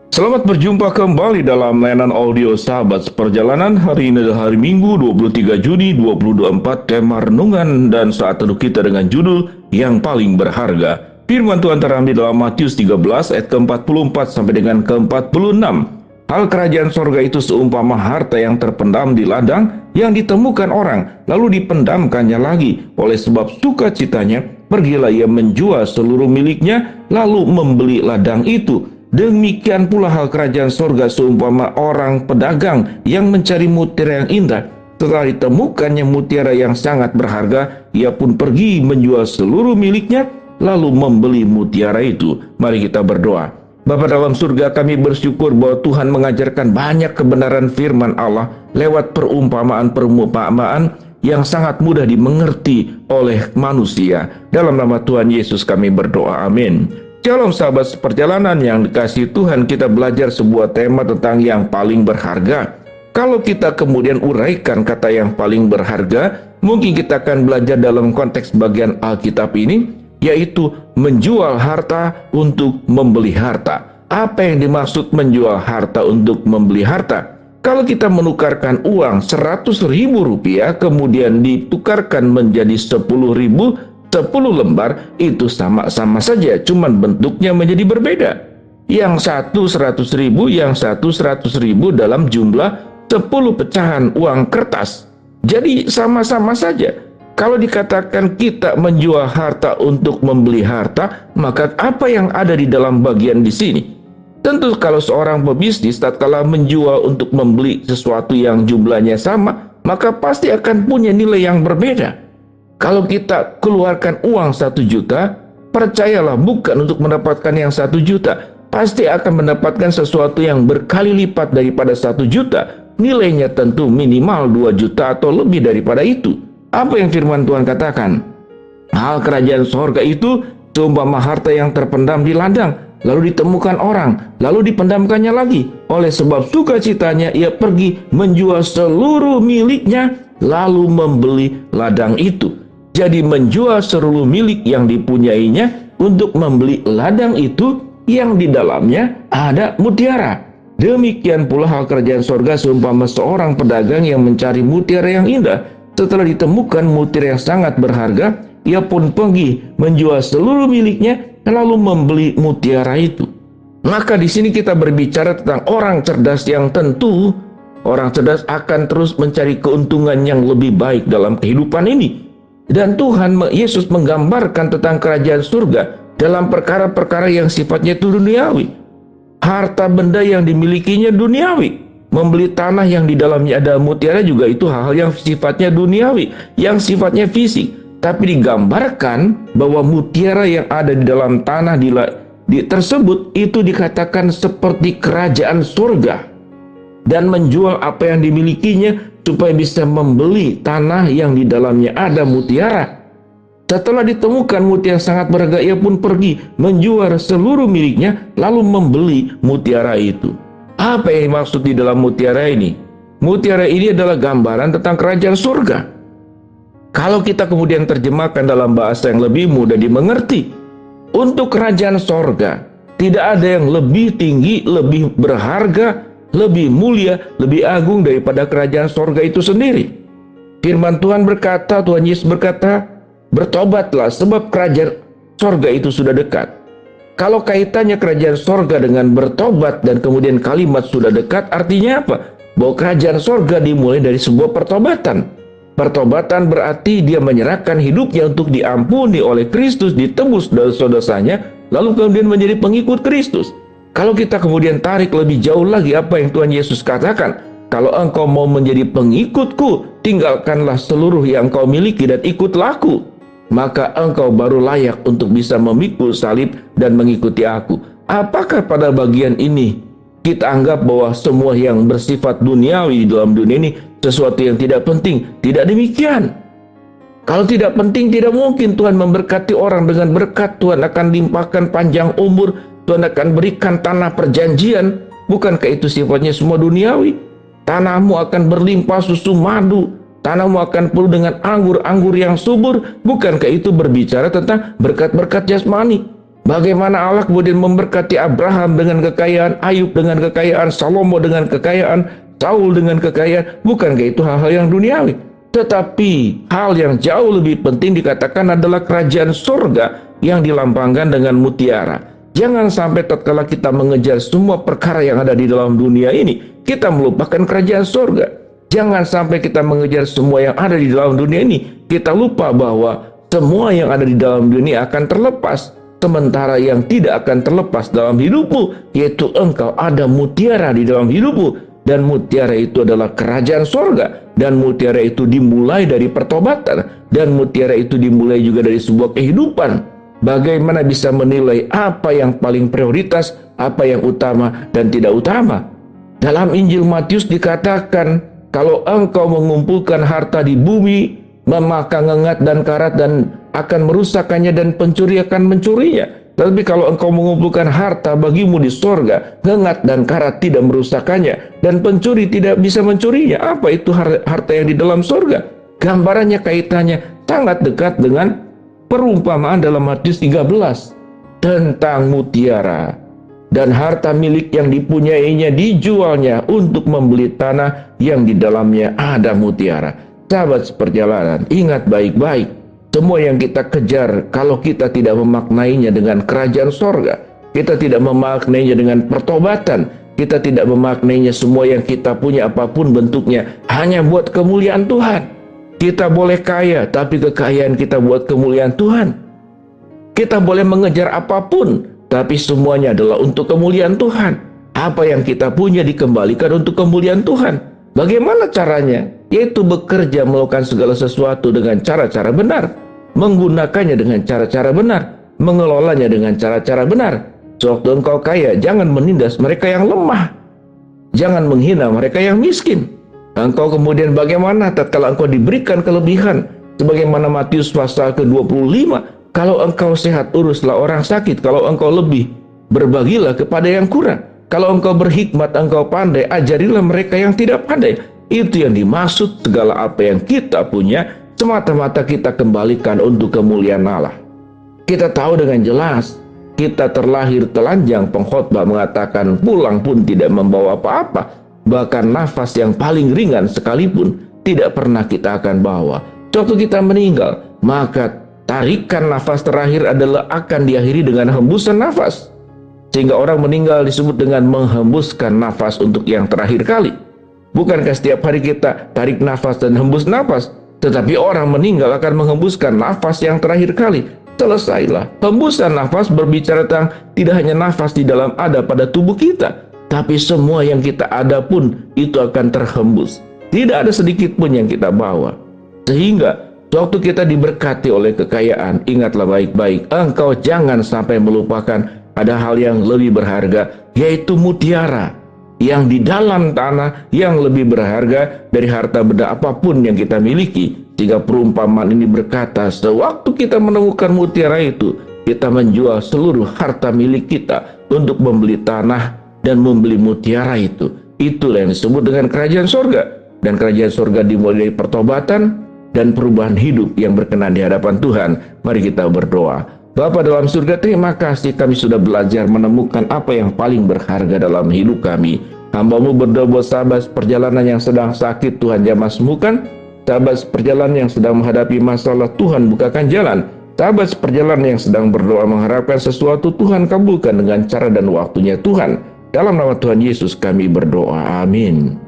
Selamat berjumpa kembali dalam layanan audio Sahabat Seperjalanan. Hari ini adalah hari Minggu 23 Juni 2024. Tema renungan dan saat teduh kita dengan judul Yang Paling Berharga. Firman Tuhan terambil dalam Matius 13 ayat ke-44 sampai dengan ke-46. Hal kerajaan sorga itu seumpama harta yang terpendam di ladang yang ditemukan orang, lalu dipendamkannya lagi. Oleh sebab sukacitanya, pergilah ia menjual seluruh miliknya, lalu membeli ladang itu. Demikian pula hal kerajaan sorga seumpama orang pedagang yang mencari mutiara yang indah. Setelah ditemukannya mutiara yang sangat berharga, ia pun pergi menjual seluruh miliknya, lalu membeli mutiara itu. Mari kita berdoa. Bapa dalam surga, kami bersyukur bahwa Tuhan mengajarkan banyak kebenaran firman Allah lewat perumpamaan-perumpamaan yang sangat mudah dimengerti oleh manusia. Dalam nama Tuhan Yesus kami berdoa, amin. Shalom sahabat seperjalanan yang dikasihi Tuhan, kita belajar sebuah tema tentang yang paling berharga. Kalau kita kemudian uraikan kata yang paling berharga, mungkin kita akan belajar dalam konteks bagian Alkitab ini, yaitu menjual harta untuk membeli harta. Apa yang dimaksud menjual harta untuk membeli harta? Kalau kita menukarkan uang 100.000 rupiah kemudian ditukarkan menjadi 10.000, 10 lembar itu sama-sama saja, cuman bentuknya menjadi berbeda. Yang satu 100.000, yang satu 100.000 dalam jumlah 10 pecahan uang kertas. Jadi sama-sama saja. Kalau dikatakan kita menjual harta untuk membeli harta, maka apa yang ada di dalam bagian di sini? Tentu kalau seorang pebisnis tatkala menjual untuk membeli sesuatu yang jumlahnya sama, maka pasti akan punya nilai yang berbeda. Kalau kita keluarkan uang 1 juta, percayalah bukan untuk mendapatkan yang 1 juta. Pasti akan mendapatkan sesuatu yang berkali lipat daripada 1 juta. Nilainya tentu minimal 2 juta atau lebih daripada itu. Apa yang firman Tuhan katakan? Hal kerajaan sorga itu seumpama harta yang terpendam di ladang, lalu ditemukan orang, lalu dipendamkannya lagi. Oleh sebab sukacitanya ia pergi menjual seluruh miliknya, lalu membeli ladang itu. Jadi menjual seluruh milik yang dipunyainya untuk membeli ladang itu yang di dalamnya ada mutiara. Demikian pula hal kerajaan sorga seumpama seorang pedagang yang mencari mutiara yang indah. Setelah ditemukan mutiara yang sangat berharga, ia pun pergi menjual seluruh miliknya lalu membeli mutiara itu. Maka di sini kita berbicara tentang orang cerdas yang tentu orang cerdas akan terus mencari keuntungan yang lebih baik dalam kehidupan ini. Dan Tuhan Yesus menggambarkan tentang kerajaan surga dalam perkara-perkara yang sifatnya itu duniawi. Harta benda yang dimilikinya duniawi. Membeli tanah yang di dalamnya ada mutiara juga itu hal-hal yang sifatnya duniawi, yang sifatnya fisik. Tapi digambarkan bahwa mutiara yang ada di dalam tanah tersebut itu dikatakan seperti kerajaan surga. Dan menjual apa yang dimilikinya supaya bisa membeli tanah yang di dalamnya ada mutiara. Setelah ditemukan mutiara sangat berharga, ia pun pergi menjual seluruh miliknya lalu membeli mutiara itu. Apa yang dimaksud di dalam mutiara ini? Mutiara ini adalah gambaran tentang kerajaan surga. Kalau kita kemudian terjemahkan dalam bahasa yang lebih mudah dimengerti, untuk kerajaan sorga tidak ada yang lebih tinggi, lebih berharga, lebih mulia, lebih agung daripada kerajaan sorga itu sendiri. Firman Tuhan berkata, Tuhan Yesus berkata, bertobatlah sebab kerajaan sorga itu sudah dekat. Kalau kaitannya kerajaan sorga dengan bertobat dan kemudian kalimat sudah dekat, artinya apa? Bahwa kerajaan sorga dimulai dari sebuah pertobatan. Pertobatan berarti dia menyerahkan hidupnya untuk diampuni oleh Kristus, ditebus dosa-dosanya, lalu kemudian menjadi pengikut Kristus. Kalau kita kemudian tarik lebih jauh lagi apa yang Tuhan Yesus katakan, kalau engkau mau menjadi pengikutku, tinggalkanlah seluruh yang engkau miliki dan ikutlah aku. Maka engkau baru layak untuk bisa memikul salib dan mengikuti aku. Apakah pada bagian ini kita anggap bahwa semua yang bersifat duniawi di dalam dunia ini sesuatu yang tidak penting? Tidak demikian. Kalau tidak penting, tidak mungkin Tuhan memberkati orang dengan berkat. Tuhan akan limpahkan panjang umur, Tuhan akan berikan tanah perjanjian. Bukankah itu sifatnya semua duniawi? Tanahmu akan berlimpah susu madu, tanahmu akan penuh dengan anggur-anggur yang subur. Bukankah itu berbicara tentang berkat-berkat jasmani? Bagaimana Allah kemudian memberkati Abraham dengan kekayaan, Ayub dengan kekayaan, Salomo dengan kekayaan, Saul dengan kekayaan. Bukankah itu hal-hal yang duniawi? Tetapi hal yang jauh lebih penting dikatakan adalah kerajaan surga yang dilambangkan dengan mutiara. Jangan sampai tatkala kita mengejar semua perkara yang ada di dalam dunia ini, kita melupakan kerajaan surga. Jangan sampai kita mengejar semua yang ada di dalam dunia ini, kita lupa bahwa semua yang ada di dalam dunia akan terlepas. Sementara yang tidak akan terlepas dalam hidupmu, yaitu engkau ada mutiara di dalam hidupmu. Dan mutiara itu adalah kerajaan sorga. Dan mutiara itu dimulai dari pertobatan. Dan mutiara itu dimulai juga dari sebuah kehidupan. Bagaimana bisa menilai apa yang paling prioritas, apa yang utama dan tidak utama? Dalam Injil Matius dikatakan, kalau engkau mengumpulkan harta di bumi, memakan ngengat dan karat dan akan merusakkannya dan pencuri akan mencurinya. Tapi kalau engkau mengumpulkan harta bagimu di sorga, ngengat dan karat tidak merusakkannya dan pencuri tidak bisa mencurinya. Apa itu harta yang di dalam sorga? Gambarannya, kaitannya sangat dekat dengan perumpamaan dalam Matius 13 tentang mutiara. Dan harta milik yang dipunyainya dijualnya untuk membeli tanah yang di dalamnya ada mutiara. Sahabat seperjalanan, ingat baik-baik. Semua yang kita kejar, kalau kita tidak memaknainya dengan kerajaan sorga, kita tidak memaknainya dengan pertobatan, kita tidak memaknainya semua yang kita punya apapun bentuknya, hanya buat kemuliaan Tuhan. Kita boleh kaya, tapi kekayaan kita buat kemuliaan Tuhan. Kita boleh mengejar apapun, tapi semuanya adalah untuk kemuliaan Tuhan. Apa yang kita punya dikembalikan untuk kemuliaan Tuhan. Bagaimana caranya? Yaitu bekerja melakukan segala sesuatu dengan cara-cara benar, menggunakannya dengan cara-cara benar, mengelolanya dengan cara-cara benar. Sewaktu engkau kaya, jangan menindas mereka yang lemah, jangan menghina mereka yang miskin. Engkau kemudian bagaimana tatkala engkau diberikan kelebihan, sebagaimana Matius pasal ke-25, kalau engkau sehat, uruslah orang sakit. Kalau engkau lebih, berbagilah kepada yang kurang. Kalau engkau berhikmat, engkau pandai, ajarilah mereka yang tidak pandai. Itu yang dimaksud. Segala apa yang kita punya, semata-mata kita kembalikan untuk kemuliaan Allah. Kita tahu dengan jelas, kita terlahir telanjang. Pengkhotbah mengatakan pulang pun tidak membawa apa-apa. Bahkan nafas yang paling ringan sekalipun tidak pernah kita akan bawa. Waktu kita meninggal, maka tarikan nafas terakhir adalah akan diakhiri dengan hembusan nafas. Sehingga orang meninggal disebut dengan menghembuskan nafas untuk yang terakhir kali. Bukankah setiap hari kita tarik nafas dan hembus nafas? Tetapi orang meninggal akan menghembuskan nafas yang terakhir kali. Selesailah. Hembusan nafas berbicara tentang tidak hanya nafas di dalam ada pada tubuh kita, tapi semua yang kita ada pun itu akan terhembus. Tidak ada sedikit pun yang kita bawa. Sehingga waktu kita diberkati oleh kekayaan, ingatlah baik-baik, engkau jangan sampai melupakan ada hal yang lebih berharga, yaitu mutiara yang di dalam tanah yang lebih berharga dari harta benda apapun yang kita miliki. Sehingga perumpamaan ini berkata, sewaktu kita menemukan mutiara itu, kita menjual seluruh harta milik kita untuk membeli tanah dan membeli mutiara itu. Itulah yang disebut dengan kerajaan sorga. Dan kerajaan sorga dimulai dari pertobatan dan perubahan hidup yang berkenan di hadapan Tuhan. Mari kita berdoa. Bapa dalam surga, terima kasih kami sudah belajar menemukan apa yang paling berharga dalam hidup kami. Hamba-Mu berdoa buat sahabat perjalanan yang sedang sakit, Tuhan jamah sembuhkan. Sahabat perjalanan yang sedang menghadapi masalah, Tuhan bukakan jalan. Sahabat perjalanan yang sedang berdoa mengharapkan sesuatu, Tuhan kabulkan dengan cara dan waktunya Tuhan. Dalam nama Tuhan Yesus kami berdoa. Amin.